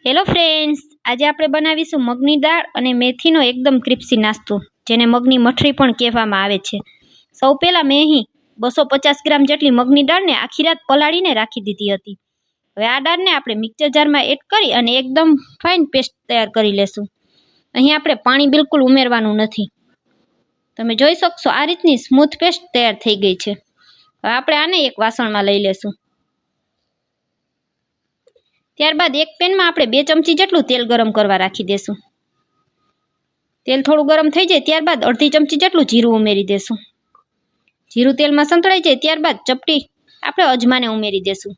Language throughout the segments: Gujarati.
હેલો ફ્રેન્ડ્સ, આજે આપણે બનાવીશું મગની દાળ અને મેથીનો એકદમ ક્રિસ્પી નાસ્તો, જેને મગની મઠરી પણ કહેવામાં આવે છે. સૌ પહેલાં મેં અહીં 250 ગ્રામ જેટલી મગની દાળને આખી રાત પલાળીને રાખી દીધી હતી. હવે આ દાળને આપણે મિક્સર જારમાં એડ કરી અને એકદમ ફાઇન પેસ્ટ તૈયાર કરી લેશું. અહીં આપણે પાણી બિલકુલ ઉમેરવાનું નથી. તમે જોઈ શકશો આ રીતની સ્મૂથ પેસ્ટ તૈયાર થઈ ગઈ છે. હવે આપણે આને એક વાસણમાં લઈ લેશું. ત્યારબાદ એક પેનમાં આપણે 2 ચમચી જેટલું તેલ ગરમ કરવા રાખી દેશું. તેલ થોડું ગરમ થઈ જાય ત્યારબાદ અડધી ચમચી જેટલું જીરું ઉમેરી દેશું. જીરું તેલમાં સંતળાઈ જાય ત્યારબાદ ચપટી આપણે અજમાને ઉમેરી દેશું.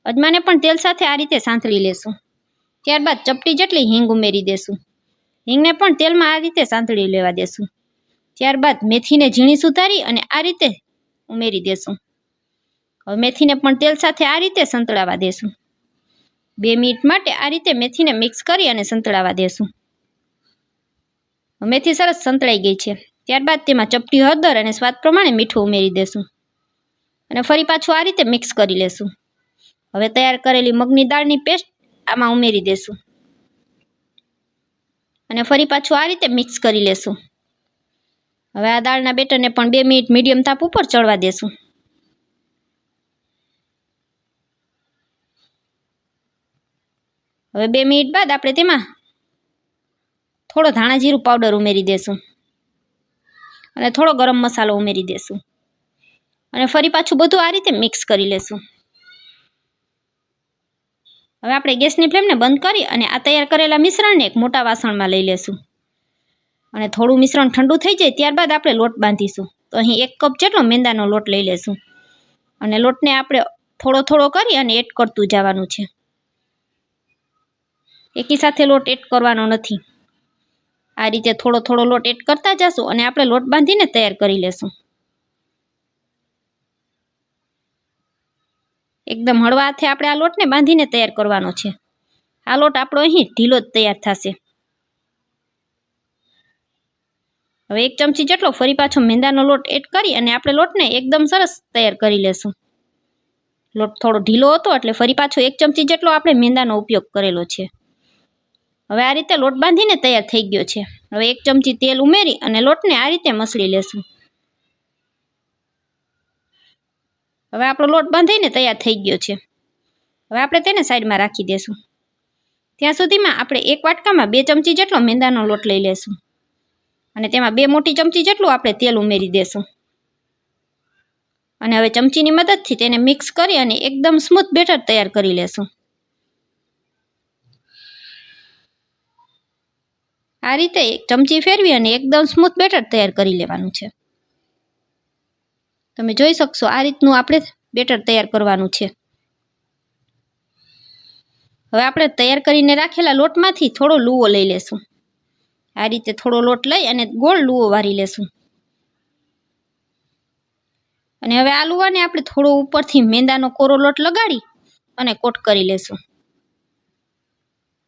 અજમાને પણ તેલ સાથે આ રીતે સાંતળી લેશું. ત્યારબાદ ચપટી જેટલી હિંગ ઉમેરી દેશું. હિંગને પણ તેલમાં આ રીતે સાંતળી લેવા દેશું. ત્યારબાદ મેથીને ઝીણી સુધારી અને આ રીતે ઉમેરી દેશું. હવે મેથીને પણ તેલ સાથે આ રીતે સંતળાવા દેશું. 2 મિનિટ માટે આ રીતે મેથીને મિક્સ કરી અને સંતળાવા દેશું. મેથી સરસ સંતળાઈ ગઈ છે. ત્યારબાદ તેમાં ચપટી હળદર અને સ્વાદ પ્રમાણે મીઠું ઉમેરી દેશું અને ફરી પાછું આ રીતે મિક્સ કરી લેશું. હવે તૈયાર કરેલી મગની દાળની પેસ્ટ આમાં ઉમેરી દેશું અને ફરી પાછું આ રીતે મિક્સ કરી લેશું. હવે આ દાળના બેટરને પણ 2 મિનિટ મીડિયમ તાપ ઉપર ચડવા દેશું. હવે 2 મિનિટ બાદ આપણે તેમાં થોડો ધાણા જીરું પાવડર ઉમેરી દેશું અને થોડો ગરમ મસાલો ઉમેરી દેશું અને ફરી પાછું બધું આ રીતે મિક્સ કરી લેશું. હવે આપણે ગેસની ફ્લેમને બંધ કરી અને આ તૈયાર કરેલા મિશ્રણને એક મોટા વાસણમાં લઈ લેશું અને થોડું મિશ્રણ ઠંડુ થઈ જાય ત્યારબાદ આપણે લોટ બાંધીશું. તો અહીં 1 કપ જેટલો મેંદાનો લોટ લઈ લેશું અને લોટને આપણે થોડો થોડો કરી અને એડ કરતું જવાનું છે. એકી સાથે લોટ એડ કરવાનો નથી. આ રીતે થોડો થોડો લોટ એડ કરતા જશું અને આપણે લોટ બાંધીને તૈયાર કરી લેશું. એકદમ હળવા હાથે આપણે આ લોટને બાંધીને તૈયાર કરવાનો છે. આ લોટ આપણો અહીં ઢીલો જ તૈયાર થશે. હવે 1 ચમચી જેટલો ફરી પાછો મેંદાનો લોટ એડ કરી અને આપણે લોટને એકદમ સરસ તૈયાર કરી લેશું. લોટ થોડો ઢીલો હતો એટલે ફરી પાછો 1 ચમચી જેટલો આપણે મેંદાનો ઉપયોગ કરેલો છે. હવે આ રીતે લોટ બાંધીને તૈયાર થઈ ગયો છે. હવે 1 ચમચી તેલ ઉમેરી અને લોટને આ રીતે મસળી લેશું. હવે આપણો લોટ બાંધીને તૈયાર થઈ ગયો છે. હવે આપણે તેને સાઈડમાં રાખી દેશું. ત્યાં સુધીમાં આપણે એક વાટકામાં 2 ચમચી જેટલો મેંદાનો લોટ લઈ લેશું અને તેમાં 2 મોટી ચમચી જેટલું આપણે તેલ ઉમેરી દેશું અને હવે ચમચીની મદદથી તેને મિક્સ કરી અને એકદમ સ્મૂથ બેટર તૈયાર કરી લેશું. આ રીતે એક ચમચી ફેરવી અને એકદમ સ્મૂથ બેટર તૈયાર કરી લેવાનું છે. તમે જોઈ શકશો આ રીતનું આપણે બેટર તૈયાર કરવાનું છે. હવે આપણે તૈયાર કરીને રાખેલા લોટમાંથી થોડો લૂવો લઈ લેશું. આ રીતે થોડો લોટ લઈ અને ગોળ લૂવો વારી લેશું અને હવે આ લૂવાને આપણે થોડો ઉપરથી મેંદાનો કોરો લોટ લગાડી અને કોટ કરી લેશું.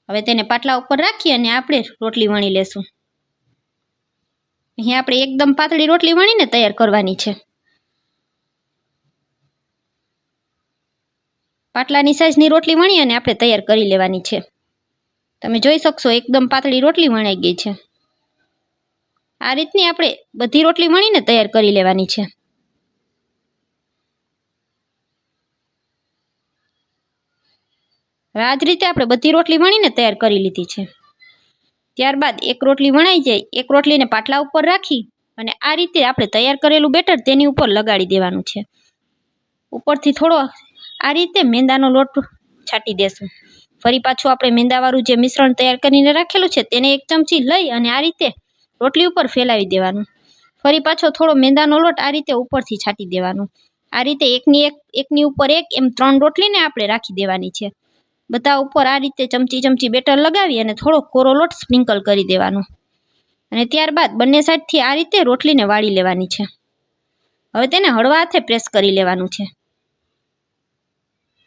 હવે તેને પાટલા ઉપર રાખી અને આપણે રોટલી વણી લેશું. અહીં આપણે એકદમ પાતળી રોટલી વણીને તૈયાર કરવાની છે. પાટલાની સાઈઝની રોટલી વણી અને આપણે તૈયાર કરી લેવાની છે. તમે જોઈ શકશો એકદમ પાતળી રોટલી વણાઈ ગઈ છે. આ રીતની આપણે બધી રોટલી વણીને તૈયાર કરી લેવાની છે. હવે આ જ રીતે આપણે બધી રોટલી વણીને તૈયાર કરી લીધી છે. ત્યારબાદ એક રોટલી વણાઈ જાય એક રોટલીને પાટલા ઉપર રાખી અને આ રીતે આપણે તૈયાર કરેલું બેટર તેની ઉપર લગાડી દેવાનું છે. ઉપરથી થોડો આ રીતે મેંદાનો લોટ છાંટી દેશું. ફરી પાછું આપણે મેંદાવાળું જે મિશ્રણ તૈયાર કરીને રાખેલું છે તેને 1 ચમચી લઈ અને આ રીતે રોટલી ઉપર ફેલાવી દેવાનું. ફરી પાછો થોડો મેંદાનો લોટ આ રીતે ઉપરથી છાંટી દેવાનો. આ રીતે એકની ઉપર એક એમ 3 રોટલીને આપણે રાખી દેવાની છે. બધા ઉપર આ રીતે ચમચી બેટર લગાવી અને થોડો કોરો લોટ સ્પ્રિંકલ કરી દેવાનો અને ત્યારબાદ બંને સાઈડથી આ રીતે રોટલીને વાળી લેવાની છે. હવે તેને હળવા હાથે પ્રેસ કરી લેવાનું છે.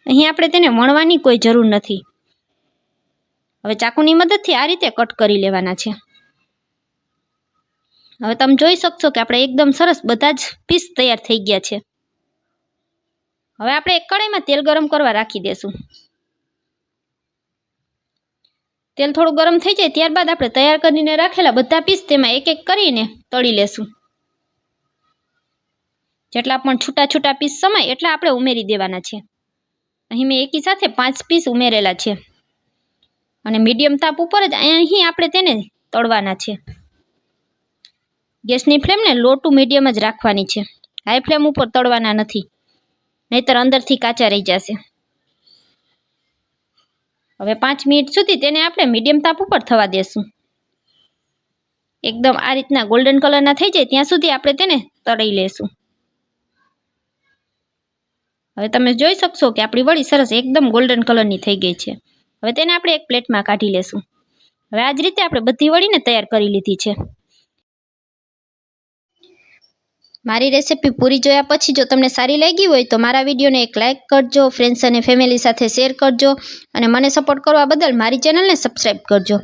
અહીં આપણે તેને વણવાની કોઈ જરૂર નથી. હવે ચાકુની મદદથી આ રીતે કટ કરી લેવાના છે. હવે તમે જોઈ શકશો કે આપણે એકદમ સરસ બધા જ પીસ તૈયાર થઈ ગયા છે. હવે આપણે એક કડાઈમાં તેલ ગરમ કરવા રાખી દેશું. તેલ થોડું ગરમ થઈ જાય ત્યારબાદ આપણે તૈયાર કરીને રાખેલા બધા પીસ તેમાં એક એક કરીને તળી લેશું. જેટલા પણ છૂટા છૂટા પીસ સમાય એટલા આપણે ઉમેરી દેવાના છે. અહીં મેં એકી સાથે 5 પીસ ઉમેરેલા છે અને મીડિયમ તાપ ઉપર જ અહીં આપણે તેને તળવાના છે. ગેસની ફ્લેમને લો ટુ મીડિયમ જ રાખવાની છે. હાઈ ફ્લેમ ઉપર તળવાના નથી, નહીતર અંદરથી કાચા રહી જશે. હવે 5 મિનિટ સુધી તેને આપણે મીડિયમ તાપ ઉપર થવા દેશું. એકદમ આ રીતના ગોલ્ડન કલરના થઈ જાય ત્યાં સુધી આપણે તેને તળી લેશું. હવે તમે જોઈ શકશો કે આપણી વડી સરસ એકદમ ગોલ્ડન કલરની થઈ ગઈ છે. હવે તેને આપણે એક પ્લેટમાં કાઢી લેશું. હવે આ જ રીતે આપણે બધી વડીને તૈયાર કરી લીધી છે. મારી રેસિપી પૂરી જોયા પછી જો તમને સારી લાગી હોય તો મારા વિડીયોને એક લાઇક કરજો, ફ્રેન્ડ્સ અને ફેમિલી સાથે શેર કરજો અને મને સપોર્ટ કરવા બદલ મારી ચેનલને સબસ્ક્રાઈબ કરજો.